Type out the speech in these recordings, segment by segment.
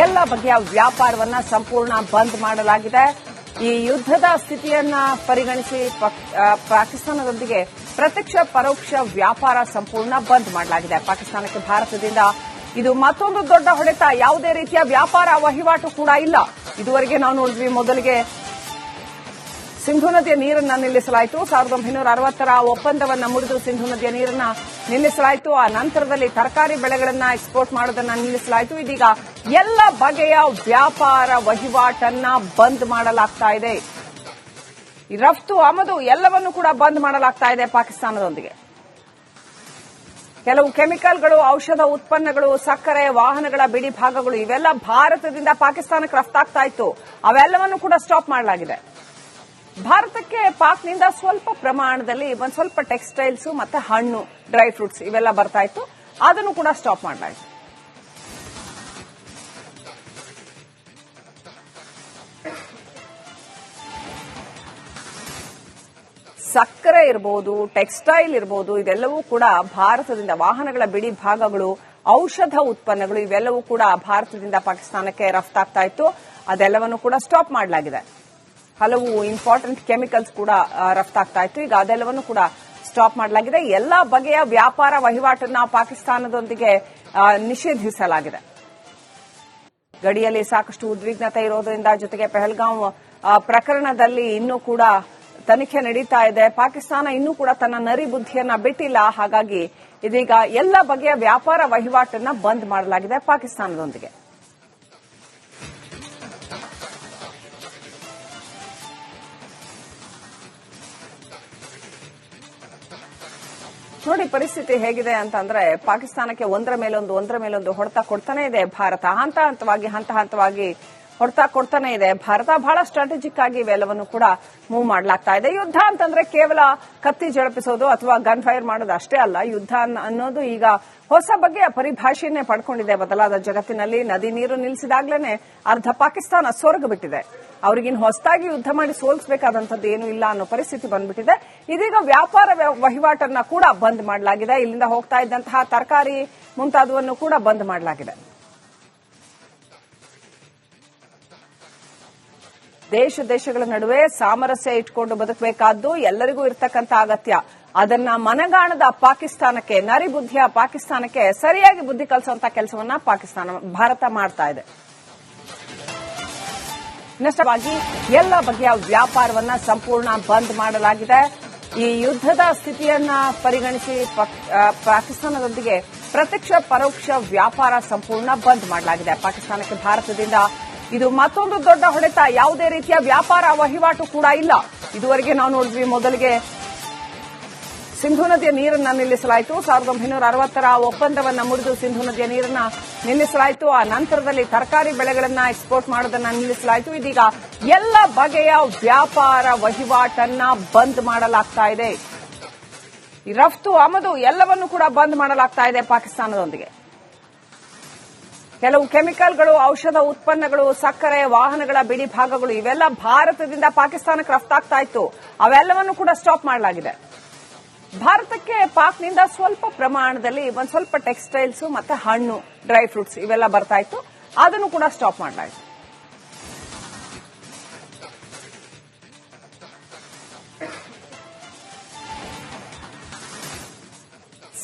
ಎಲ್ಲ ಬಗೆಯ ವ್ಯಾಪಾರವನ್ನ ಸಂಪೂರ್ಣ ಬಂದ್ ಮಾಡಲಾಗಿದೆ. ಈ ಯುದ್ಧದ ಸ್ಥಿತಿಯನ್ನ ಪರಿಗಣಿಸಿ ಪಾಕಿಸ್ತಾನದೊಂದಿಗೆ ಪ್ರತ್ಯಕ್ಷ ಪರೋಕ್ಷ ವ್ಯಾಪಾರ ಸಂಪೂರ್ಣ ಬಂದ್ ಮಾಡಲಾಗಿದೆ. ಪಾಕಿಸ್ತಾನಕ್ಕೆ ಭಾರತದಿಂದ ಇದು ಮತ್ತೊಂದು ದೊಡ್ಡ ಹೊಡೆತ. ಯಾವುದೇ ರೀತಿಯ ವ್ಯಾಪಾರ ವಹಿವಾಟು ಕೂಡ ಇಲ್ಲ. ಇದುವರೆಗೆ ನಾವು ನೋಡಿದ್ವಿ, ಮೊದಲಿಗೆ ಸಿಂಧೂ ನದಿಯ ನೀರನ್ನ ನಿಲ್ಲಿಸಲಾಯಿತು. 1960ರ ಒಪ್ಪಂದವನ್ನ ಮುರಿದು ಸಿಂಧೂ ನದಿಯ ನೀರನ್ನ ನಿಲ್ಲಿಸಲಾಯಿತು. ಆ ನಂತರದಲ್ಲಿ ತರಕಾರಿ ಬೆಳೆಗಳನ್ನ ಎಕ್ಸ್ಪೋರ್ಟ್ ಮಾಡೋದನ್ನ ನಿಲ್ಲಿಸಲಾಯಿತು. ಇದೀಗ ಎಲ್ಲ ಬಗೆಯ ವ್ಯಾಪಾರ ವಹಿವಾಟನ್ನ ಬಂದ್ ಮಾಡಲಾಗ್ತಾ ಇದೆ. ರಫ್ತು ಆಮದು ಎಲ್ಲವನ್ನೂ ಕೂಡ ಬಂದ್ ಮಾಡಲಾಗ್ತಾ ಇದೆ ಪಾಕಿಸ್ತಾನದೊಂದಿಗೆ. ಕೆಲವು ಕೆಮಿಕಲ್ಗಳು, ಔಷಧ ಉತ್ಪನ್ನಗಳು, ಸಕ್ಕರೆ, ವಾಹನಗಳ ಬಿಡಿ ಭಾಗಗಳು ಇವೆಲ್ಲ ಭಾರತದಿಂದ ಪಾಕಿಸ್ತಾನಕ್ಕೆ ರಫ್ತಾಗ್ತಾ ಇತ್ತು. ಅವೆಲ್ಲವನ್ನೂ ಕೂಡ ಸ್ಟಾಪ್ ಮಾಡಲಾಗಿದೆ. ಭಾರತಕ್ಕೆ ಪಾಕ್ನಿಂದ ಸ್ವಲ್ಪ ಪ್ರಮಾಣದಲ್ಲಿ ಒಂದು ಸ್ವಲ್ಪ ಟೆಕ್ಸ್ಟೈಲ್ಸ್ ಮತ್ತೆ ಹಣ್ಣು, ಡ್ರೈ ಫ್ರೂಟ್ಸ್ ಇವೆಲ್ಲ ಬರ್ತಾ ಇತ್ತು. ಅದನ್ನು ಕೂಡ ಸ್ಟಾಪ್ ಮಾಡಲಾಯಿತು. ಸಕ್ಕರೆ ಇರಬಹುದು, ಟೆಕ್ಸ್ಟೈಲ್ ಇರಬಹುದು, ಇದೆಲ್ಲವೂ ಕೂಡ ಭಾರತದಿಂದ, ವಾಹನಗಳ ಬಿಡಿ ಭಾಗಗಳು, ಔಷಧ ಉತ್ಪನ್ನಗಳು ಇವೆಲ್ಲವೂ ಕೂಡ ಭಾರತದಿಂದ ಪಾಕಿಸ್ತಾನಕ್ಕೆ ರಫ್ತಾಗ್ತಾ ಇತ್ತು. ಅದೆಲ್ಲವನ್ನು ಕೂಡ ಸ್ಟಾಪ್ ಮಾಡಲಾಗಿದೆ. ಹಲವು ಇಂಪಾರ್ಟೆಂಟ್ ಕೆಮಿಕಲ್ಸ್ ಕೂಡ ರಫ್ತಾಗ್ತಾ ಇತ್ತು. ಈಗ ಅದೆಲ್ಲವನ್ನು ಕೂಡ ಸ್ಟಾಪ್ ಮಾಡಲಾಗಿದೆ. ಎಲ್ಲಾ ಬಗೆಯ ವ್ಯಾಪಾರ ವಹಿವಾಟನ್ನ ಪಾಕಿಸ್ತಾನದೊಂದಿಗೆ ನಿಷೇಧಿಸಲಾಗಿದೆ. ಗಡಿಯಲ್ಲಿ ಸಾಕಷ್ಟು ಉದ್ವಿಗ್ನತೆ ಇರೋದ್ರಿಂದ, ಜೊತೆಗೆ ಪಹಲ್ಗಾಂವ್ ಪ್ರಕರಣದಲ್ಲಿ ಇನ್ನೂ ಕೂಡ ತನಿಖೆ ನಡೀತಾ ಇದೆ. ಪಾಕಿಸ್ತಾನ ಇನ್ನೂ ಕೂಡ ತನ್ನ ನರಿ ಬುದ್ಧಿಯನ್ನ ಬಿಟ್ಟಿಲ್ಲ. ಹಾಗಾಗಿ ಇದೀಗ ಎಲ್ಲ ಬಗೆಯ ವ್ಯಾಪಾರ ವಹಿವಾಟನ್ನ ಬಂದ್ ಮಾಡಲಾಗಿದೆ ಪಾಕಿಸ್ತಾನದೊಂದಿಗೆ. ನೋಡಿ ಪರಿಸ್ಥಿತಿ ಹೇಗಿದೆ ಅಂತಂದ್ರೆ, ಪಾಕಿಸ್ತಾನಕ್ಕೆ ಒಂದರ ಮೇಲೊಂದು ಹೊಡೆತ ಕೊಡ್ತಾನೆ ಇದೆ ಭಾರತ. ಹಂತ ಹಂತವಾಗಿ ಹೊಡೆತ ಕೊಡ್ತಾನೆ ಇದೆ ಭಾರತ. ಬಹಳ ಸ್ಟ್ರಾಟಜಿಕ್ ಆಗಿ ಇವೆಲ್ಲವನ್ನು ಕೂಡ ಮೂವ್ ಮಾಡಲಾಗ್ತಾ ಇದೆ. ಯುದ್ಧ ಅಂತಂದ್ರೆ ಕೇವಲ ಕತ್ತಿ ಜಳಪಿಸೋದು ಅಥವಾ ಗನ್ ಫೈರ್ ಮಾಡೋದು ಅಷ್ಟೇ ಅಲ್ಲ. ಯುದ್ಧ ಅನ್ನೋದು ಈಗ ಹೊಸ ಬಗೆಯ ಪರಿಭಾಷೆಯನ್ನೇ ಪಡ್ಕೊಂಡಿದೆ ಬದಲಾದ ಜಗತ್ತಿನಲ್ಲಿ. ನದಿ ನೀರು ನಿಲ್ಲಿಸಿದಾಗ್ಲೇನೆ ಅರ್ಧ ಪಾಕಿಸ್ತಾನ ಸೊರಗು ಬಿಟ್ಟಿದೆ. ಅವ್ರಿಗಿನ್ ಹೊಸದಾಗಿ ಯುದ್ಧ ಮಾಡಿ ಸೋಲಿಸಬೇಕಾದಂಥದ್ದು ಏನೂ ಇಲ್ಲ ಅನ್ನೋ ಪರಿಸ್ಥಿತಿ ಬಂದ್ಬಿಟ್ಟಿದೆ. ಇದೀಗ ವ್ಯಾಪಾರ ವಹಿವಾಟನ್ನ ಕೂಡ ಬಂದ್ ಮಾಡಲಾಗಿದೆ. ಇಲ್ಲಿಂದ ಹೋಗ್ತಾ ಇದ್ದಂತಹ ತರಕಾರಿ ಮುಂತಾದವನ್ನು ಕೂಡ ಬಂದ್ ಮಾಡಲಾಗಿದೆ. ದೇಶಗಳ ನಡುವೆ ಸಾಮರಸ್ಯ ಇಟ್ಕೊಂಡು ಬದುಕಬೇಕಾದ್ದು ಎಲ್ಲರಿಗೂ ಇರತಕ್ಕಂಥ ಅಗತ್ಯ. ಅದನ್ನ ಮನಗಾಣದ ಪಾಕಿಸ್ತಾನಕ್ಕೆ, ನರಿ ಬುದ್ಧಿಯ ಪಾಕಿಸ್ತಾನಕ್ಕೆ ಸರಿಯಾಗಿ ಬುದ್ಧಿ ಕಲಿಸುವಂತ ಕೆಲಸವನ್ನ ಭಾರತ ಮಾಡ್ತಾ ಇದೆ. ಇನ್ನಷ್ಟವಾಗಿ ಎಲ್ಲ ಬಗೆಯ ವ್ಯಾಪಾರವನ್ನ ಸಂಪೂರ್ಣ ಬಂದ್ ಮಾಡಲಾಗಿದೆ. ಈ ಯುದ್ಧದ ಸ್ಥಿತಿಯನ್ನ ಪರಿಗಣಿಸಿ ಪಾಕಿಸ್ತಾನದೊಂದಿಗೆ ಪ್ರತ್ಯಕ್ಷ ಪರೋಕ್ಷ ವ್ಯಾಪಾರ ಸಂಪೂರ್ಣ ಬಂದ್ ಮಾಡಲಾಗಿದೆ. ಪಾಕಿಸ್ತಾನಕ್ಕೆ ಭಾರತದಿಂದ ಇದು ಮತ್ತೊಂದು ದೊಡ್ಡ ಹೊಡೆತ. ಯಾವುದೇ ರೀತಿಯ ವ್ಯಾಪಾರ ವಹಿವಾಟು ಕೂಡ ಇಲ್ಲ. ಇದುವರೆಗೆ ನಾವು ನೋಡಿದ್ವಿ, ಮೊದಲಿಗೆ ಸಿಂಧೂ ನದಿಯ ನೀರನ್ನ ನಿಲ್ಲಿಸಲಾಯಿತು. 1960ರ ಒಪ್ಪಂದವನ್ನ ಮುರಿದು ಸಿಂಧೂ ನದಿಯ ನೀರನ್ನ ನಿಲ್ಲಿಸಲಾಯಿತು. ಆ ನಂತರದಲ್ಲಿ ತರಕಾರಿ ಬೆಳೆಗಳನ್ನ ಎಕ್ಸ್ಪೋರ್ಟ್ ಮಾಡೋದನ್ನ ನಿಲ್ಲಿಸಲಾಯಿತು. ಇದೀಗ ಎಲ್ಲ ಬಗೆಯ ವ್ಯಾಪಾರ ವಹಿವಾಟನ್ನ ಬಂದ್ ಮಾಡಲಾಗ್ತಾ ಇದೆ. ರಫ್ತು ಆಮದು ಎಲ್ಲವನ್ನೂ ಕೂಡ ಬಂದ್ ಮಾಡಲಾಗ್ತಾ ಇದೆ ಪಾಕಿಸ್ತಾನದೊಂದಿಗೆ. ಕೆಲವು ಕೆಮಿಕಲ್ಗಳು, ಔಷಧ ಉತ್ಪನ್ನಗಳು, ಸಕ್ಕರೆ, ವಾಹನಗಳ ಬಿಡಿ ಭಾಗಗಳು ಇವೆಲ್ಲ ಭಾರತದಿಂದ ಪಾಕಿಸ್ತಾನಕ್ಕೆ ರಫ್ತಾಗ್ತಾ ಇತ್ತು. ಅವೆಲ್ಲವನ್ನೂ ಕೂಡ ಸ್ಟಾಪ್ ಮಾಡಲಾಗಿದೆ. ಭಾರತಕ್ಕೆ ಪಾಕ್ನಿಂದ ಸ್ವಲ್ಪ ಪ್ರಮಾಣದಲ್ಲಿ ಒಂದು ಸ್ವಲ್ಪ ಟೆಕ್ಸ್ಟೈಲ್ಸ್ ಮತ್ತೆ ಹಣ್ಣು, ಡ್ರೈ ಫ್ರೂಟ್ಸ್ ಇವೆಲ್ಲ ಬರ್ತಾ ಇತ್ತು. ಅದನ್ನು ಕೂಡ ಸ್ಟಾಪ್ ಮಾಡಲಾಯಿತು.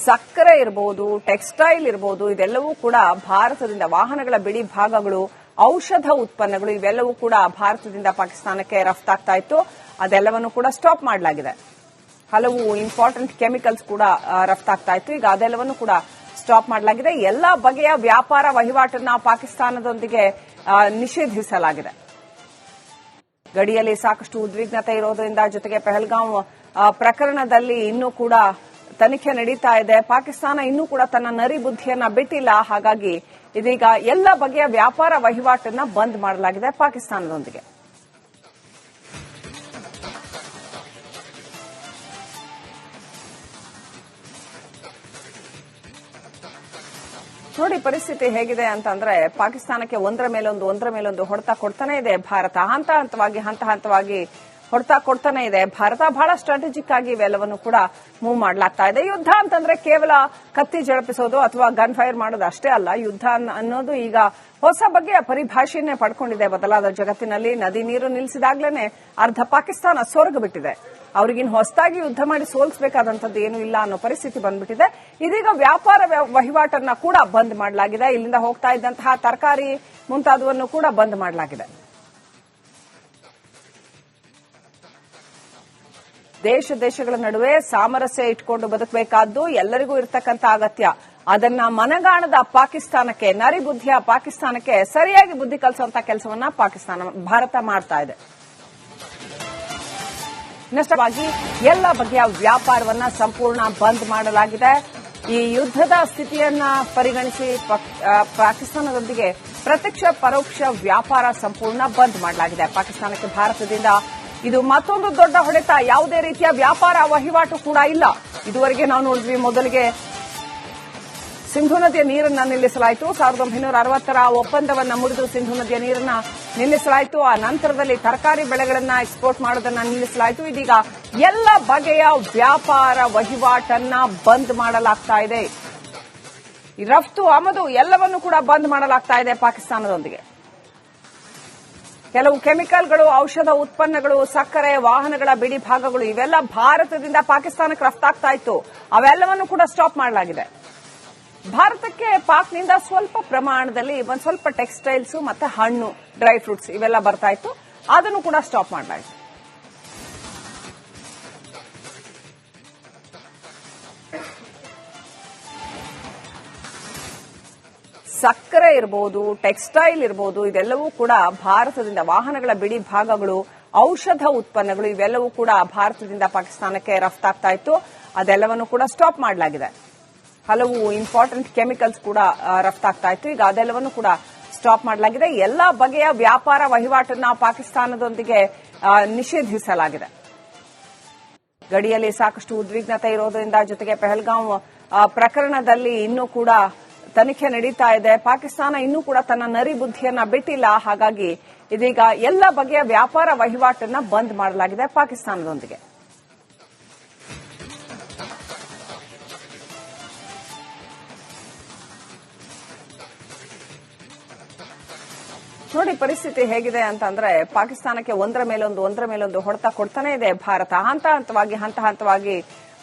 ಸಕ್ಕರೆ ಇರಬಹುದು, ಟೆಕ್ಸ್ಟೈಲ್ ಇರಬಹುದು, ಇದೆಲ್ಲವೂ ಕೂಡ ಭಾರತದಿಂದ, ವಾಹನಗಳ ಬಿಡಿ ಭಾಗಗಳು, ಔಷಧ ಉತ್ಪನ್ನಗಳು ಇವೆಲ್ಲವೂ ಕೂಡ ಭಾರತದಿಂದ ಪಾಕಿಸ್ತಾನಕ್ಕೆ ರಫ್ತಾಗ್ತಾ ಇತ್ತು. ಅದೆಲ್ಲವನ್ನು ಕೂಡ ಸ್ಟಾಪ್ ಮಾಡಲಾಗಿದೆ. ಹಲವು ಇಂಪಾರ್ಟೆಂಟ್ ಕೆಮಿಕಲ್ಸ್ ಕೂಡ ರಫ್ತಾಗ್ತಾ ಇತ್ತು. ಈಗ ಅದೆಲ್ಲವನ್ನು ಕೂಡ ಸ್ಟಾಪ್ ಮಾಡಲಾಗಿದೆ. ಎಲ್ಲಾ ಬಗೆಯ ವ್ಯಾಪಾರ ವಹಿವಾಟನ್ನ ಪಾಕಿಸ್ತಾನದೊಂದಿಗೆ ನಿಷೇಧಿಸಲಾಗಿದೆ. ಗಡಿಯಲ್ಲಿ ಸಾಕಷ್ಟು ಉದ್ವಿಗ್ನತೆ ಇರೋದ್ರಿಂದ, ಜೊತೆಗೆ ಪಹಲ್ಗಾಂವ್ ಪ್ರಕರಣದಲ್ಲಿ ಇನ್ನೂ ಕೂಡ ತನಿಖೆ ನಡೀತಾ ಇದೆ. ಪಾಕಿಸ್ತಾನ ಇನ್ನೂ ಕೂಡ ತನ್ನ ನರಿ ಬುದ್ಧಿಯನ್ನ ಬಿಟ್ಟಿಲ್ಲ. ಹಾಗಾಗಿ ಇದೀಗ ಎಲ್ಲ ಬಗೆಯ ವ್ಯಾಪಾರ ವಹಿವಾಟನ್ನ ಬಂದ್ ಮಾಡಲಾಗಿದೆ ಪಾಕಿಸ್ತಾನದೊಂದಿಗೆ. ನೋಡಿ ಪರಿಸ್ಥಿತಿ ಹೇಗಿದೆ ಅಂತಂದ್ರೆ, ಪಾಕಿಸ್ತಾನಕ್ಕೆ ಒಂದರ ಮೇಲೊಂದು ಹೊಡೆತ ಕೊಡ್ತಾನೆ ಇದೆ ಭಾರತ. ಹಂತ ಹಂತವಾಗಿ ಹೊಡೆತ ಕೊಡ್ತಾನೆ ಇದೆ. ಭಾರತ ಬಹಳ ಸ್ಟ್ರಾಟಜಿಕ್ ಆಗಿ ಇವೆಲ್ಲವನ್ನು ಕೂಡ ಮೂವ್ ಮಾಡಲಾಗ್ತಾ ಇದೆ. ಯುದ್ಧ ಅಂತಂದ್ರೆ ಕೇವಲ ಕತ್ತಿ ಜಳಪಿಸೋದು ಅಥವಾ ಗನ್ ಫೈರ್ ಮಾಡೋದು ಅಷ್ಟೇ ಅಲ್ಲ. ಯುದ್ಧ ಅನ್ನೋದು ಈಗ ಹೊಸ ಬಗೆಯ ಪರಿಭಾಷೆಯನ್ನೇ ಪಡ್ಕೊಂಡಿದೆ ಬದಲಾದ ಜಗತ್ತಿನಲ್ಲಿ. ನದಿ ನೀರು ನಿಲ್ಲಿಸಿದಾಗ್ಲೇನೆ ಅರ್ಧ ಪಾಕಿಸ್ತಾನ ಸೊರಗು ಬಿಟ್ಟಿದೆ. ಅವ್ರಿಗಿನ್ ಹೊಸದಾಗಿ ಯುದ್ಧ ಮಾಡಿ ಸೋಲಿಸಬೇಕಾದಂತದ್ದು ಏನೂ ಇಲ್ಲ ಅನ್ನೋ ಪರಿಸ್ಥಿತಿ ಬಂದ್ಬಿಟ್ಟಿದೆ. ಇದೀಗ ವ್ಯಾಪಾರ ವಹಿವಾಟನ್ನ ಕೂಡ ಬಂದ್ ಮಾಡಲಾಗಿದೆ. ಇಲ್ಲಿಂದ ಹೋಗ್ತಾ ಇದ್ದಂತಹ ತರಕಾರಿ ಮುಂತಾದವನ್ನು ಕೂಡ ಬಂದ್ ಮಾಡಲಾಗಿದೆ. ದೇಶಗಳ ನಡುವೆ ಸಾಮರಸ್ಯ ಇಟ್ಕೊಂಡು ಬದುಕಬೇಕಾದ್ದು ಎಲ್ಲರಿಗೂ ಇರತಕ್ಕಂತ ಅಗತ್ಯ. ಅದನ್ನ ಮನಗಾಣದ ಪಾಕಿಸ್ತಾನಕ್ಕೆ, ನರಿಬುದ್ಧಿಯ ಪಾಕಿಸ್ತಾನಕ್ಕೆ ಸರಿಯಾಗಿ ಬುದ್ಧಿ ಕಲಿಸುವಂತ ಕೆಲಸವನ್ನ ಭಾರತ ಮಾಡ್ತಾ ಇದೆ. ನಷ್ಟವಾಗಿ ಎಲ್ಲ ಬಗೆಯ ವ್ಯಾಪಾರವನ್ನ ಸಂಪೂರ್ಣ ಬಂದ್ ಮಾಡಲಾಗಿದೆ. ಈ ಯುದ್ಧದ ಸ್ಥಿತಿಯನ್ನ ಪರಿಗಣಿಸಿ ಪಾಕಿಸ್ತಾನದೊಂದಿಗೆ ಪ್ರತ್ಯಕ್ಷ ಪರೋಕ್ಷ ವ್ಯಾಪಾರ ಸಂಪೂರ್ಣ ಬಂದ್ ಮಾಡಲಾಗಿದೆ. ಪಾಕಿಸ್ತಾನಕ್ಕೆ ಭಾರತದಿಂದ ಇದು ಮತ್ತೊಂದು ದೊಡ್ಡ ಹೊಡೆತ. ಯಾವುದೇ ರೀತಿಯ ವ್ಯಾಪಾರ ವಹಿವಾಟು ಕೂಡ ಇಲ್ಲ. ಇದುವರೆಗೆ ನಾವು ನೋಡಿದ್ವಿ, ಮೊದಲಿಗೆ ಸಿಂಧೂ ನದಿಯ ನೀರನ್ನ ನಿಲ್ಲಿಸಲಾಯಿತು. 1960ರ ಒಪ್ಪಂದವನ್ನ ಮುರಿದು ಸಿಂಧೂ ನದಿಯ ನೀರನ್ನ ನಿಲ್ಲಿಸಲಾಯಿತು. ಆ ನಂತರದಲ್ಲಿ ತರಕಾರಿ ಬೆಳೆಗಳನ್ನ ಎಕ್ಸ್ಪೋರ್ಟ್ ಮಾಡೋದನ್ನ ನಿಲ್ಲಿಸಲಾಯಿತು. ಇದೀಗ ಎಲ್ಲ ಬಗೆಯ ವ್ಯಾಪಾರ ವಹಿವಾಟನ್ನ ಬಂದ್ ಮಾಡಲಾಗ್ತಾ ಇದೆ. ರಫ್ತು ಆಮದು ಎಲ್ಲವನ್ನೂ ಕೂಡ ಬಂದ್ ಮಾಡಲಾಗ್ತಾ ಇದೆ ಪಾಕಿಸ್ತಾನದೊಂದಿಗೆ. ಕೆಲವು ಕೆಮಿಕಲ್ಗಳು, ಔಷಧ ಉತ್ಪನ್ನಗಳು, ಸಕ್ಕರೆ, ವಾಹನಗಳ ಬಿಡಿ ಭಾಗಗಳು ಇವೆಲ್ಲ ಭಾರತದಿಂದ ಪಾಕಿಸ್ತಾನಕ್ಕೆ ರಫ್ತಾಗ್ತಾ ಇತ್ತು. ಅವೆಲ್ಲವನ್ನು ಕೂಡ ಸ್ಟಾಪ್ ಮಾಡಲಾಗಿದೆ. ಭಾರತಕ್ಕೆ ಪಾಕ್ನಿಂದ ಸ್ವಲ್ಪ ಪ್ರಮಾಣದಲ್ಲಿ ಒಂದು ಸ್ವಲ್ಪ ಟೆಕ್ಸ್ಟೈಲ್ಸ್ ಮತ್ತೆ ಹಣ್ಣು, ಡ್ರೈ ಫ್ರೂಟ್ಸ್ ಇವೆಲ್ಲ ಬರ್ತಾ ಇತ್ತು. ಅದನ್ನು ಕೂಡ ಸ್ಟಾಪ್ ಮಾಡಲಾಯಿತು. ಸಕ್ಕರೆ ಇರಬಹುದು, ಟೆಕ್ಸ್ಟೈಲ್ ಇರಬಹುದು, ಇದೆಲ್ಲವೂ ಕೂಡ ಭಾರತದಿಂದ, ವಾಹನಗಳ ಬಿಡಿ ಭಾಗಗಳು, ಔಷಧ ಉತ್ಪನ್ನಗಳು ಇವೆಲ್ಲವೂ ಕೂಡ ಭಾರತದಿಂದ ಪಾಕಿಸ್ತಾನಕ್ಕೆ ರಫ್ತಾಗ್ತಾ ಇತ್ತು. ಅದೆಲ್ಲವನ್ನು ಕೂಡ ಸ್ಟಾಪ್ ಮಾಡಲಾಗಿದೆ. ಹಲವು ಇಂಪಾರ್ಟೆಂಟ್ ಕೆಮಿಕಲ್ಸ್ ಕೂಡ ರಫ್ತಾಗ್ತಾ ಇತ್ತು. ಈಗ ಅದೆಲ್ಲವನ್ನು ಕೂಡ ಸ್ಟಾಪ್ ಮಾಡಲಾಗಿದೆ. ಎಲ್ಲಾ ಬಗೆಯ ವ್ಯಾಪಾರ ವಹಿವಾಟನ್ನ ಪಾಕಿಸ್ತಾನದೊಂದಿಗೆ ನಿಷೇಧಿಸಲಾಗಿದೆ. ಗಡಿಯಲ್ಲಿ ಸಾಕಷ್ಟು ಉದ್ವಿಗ್ನತೆ ಇರೋದ್ರಿಂದ, ಜೊತೆಗೆ ಪಹಲ್ಗಾಂವ್ ಪ್ರಕರಣದಲ್ಲಿ ಇನ್ನೂ ಕೂಡ ತನಿಖೆ ನಡೀತಾ ಇದೆ. ಪಾಕಿಸ್ತಾನ ಇನ್ನೂ ಕೂಡ ತನ್ನ ನರಿ ಬುದ್ಧಿಯನ್ನ ಬಿಟ್ಟಿಲ್ಲ. ಹಾಗಾಗಿ ಇದೀಗ ಎಲ್ಲ ಬಗೆಯ ವ್ಯಾಪಾರ ವಹಿವಾಟನ್ನ ಬಂದ್ ಮಾಡಲಾಗಿದೆ ಪಾಕಿಸ್ತಾನದೊಂದಿಗೆ. ನೋಡಿ ಪರಿಸ್ಥಿತಿ ಹೇಗಿದೆ ಅಂತಂದ್ರೆ, ಪಾಕಿಸ್ತಾನಕ್ಕೆ ಒಂದರ ಮೇಲೊಂದು ಹೊಡೆತ ಕೊಡ್ತಾನೆ ಇದೆ ಭಾರತ. ಹಂತ ಹಂತವಾಗಿ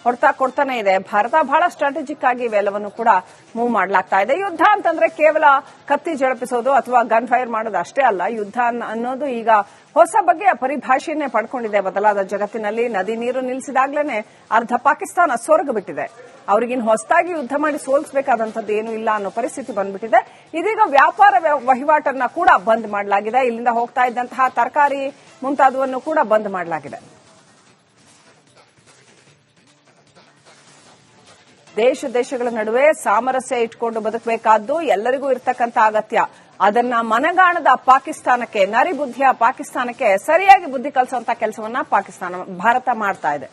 ಹೊಡೆತ ಕೊಡ್ತಾನೆ ಇದೆ. ಭಾರತ ಬಹಳ ಸ್ಟ್ರಾಟಜಿಕ್ ಆಗಿ ಇವೆಲ್ಲವನ್ನು ಕೂಡ ಮೂವ್ ಮಾಡಲಾಗ್ತಾ ಇದೆ. ಯುದ್ಧ ಅಂತಂದ್ರೆ ಕೇವಲ ಕತ್ತಿ ಜಳಪಿಸೋದು ಅಥವಾ ಗನ್ ಫೈರ್ ಮಾಡೋದು ಅಷ್ಟೇ ಅಲ್ಲ. ಯುದ್ಧ ಅನ್ನೋದು ಈಗ ಹೊಸ ಬಗೆಯ ಪರಿಭಾಷೆಯನ್ನೇ ಪಡ್ಕೊಂಡಿದೆ ಬದಲಾದ ಜಗತ್ತಿನಲ್ಲಿ. ನದಿ ನೀರು ನಿಲ್ಲಿಸಿದಾಗ್ಲೇನೆ ಅರ್ಧ ಪಾಕಿಸ್ತಾನ ಸೊರಗು ಬಿಟ್ಟಿದೆ. ಅವ್ರಿಗಿನ್ ಹೊಸದಾಗಿ ಯುದ್ಧ ಮಾಡಿ ಸೋಲಿಸಬೇಕಾದಂತದ್ದು ಏನೂ ಇಲ್ಲ ಅನ್ನೋ ಪರಿಸ್ಥಿತಿ ಬಂದ್ಬಿಟ್ಟಿದೆ. ಇದೀಗ ವ್ಯಾಪಾರ ವಹಿವಾಟನ್ನ ಕೂಡ ಬಂದ್ ಮಾಡಲಾಗಿದೆ. ಇಲ್ಲಿಂದ ಹೋಗ್ತಾ ಇದ್ದಂತಹ ತರಕಾರಿ ಮುಂತಾದವನ್ನು ಕೂಡ ಬಂದ್ ಮಾಡಲಾಗಿದೆ. ದೇಶಗಳ ನಡುವೆ ಸಾಮರಸ್ಯ ಇಟ್ಕೊಂಡು ಬದುಕಬೇಕಾದ್ದು ಎಲ್ಲರಿಗೂ ಇರತಕ್ಕಂತ ಅಗತ್ಯ. ಅದನ್ನ ಮನಗಾಣದ ಪಾಕಿಸ್ತಾನಕ್ಕೆ, ನರಿಬುದ್ಧಿಯ ಪಾಕಿಸ್ತಾನಕ್ಕೆ ಸರಿಯಾಗಿ ಬುದ್ಧಿ ಕಲಿಸುವಂತ ಕೆಲಸವನ್ನ ಭಾರತ ಮಾಡ್ತಾ ಇದೆ.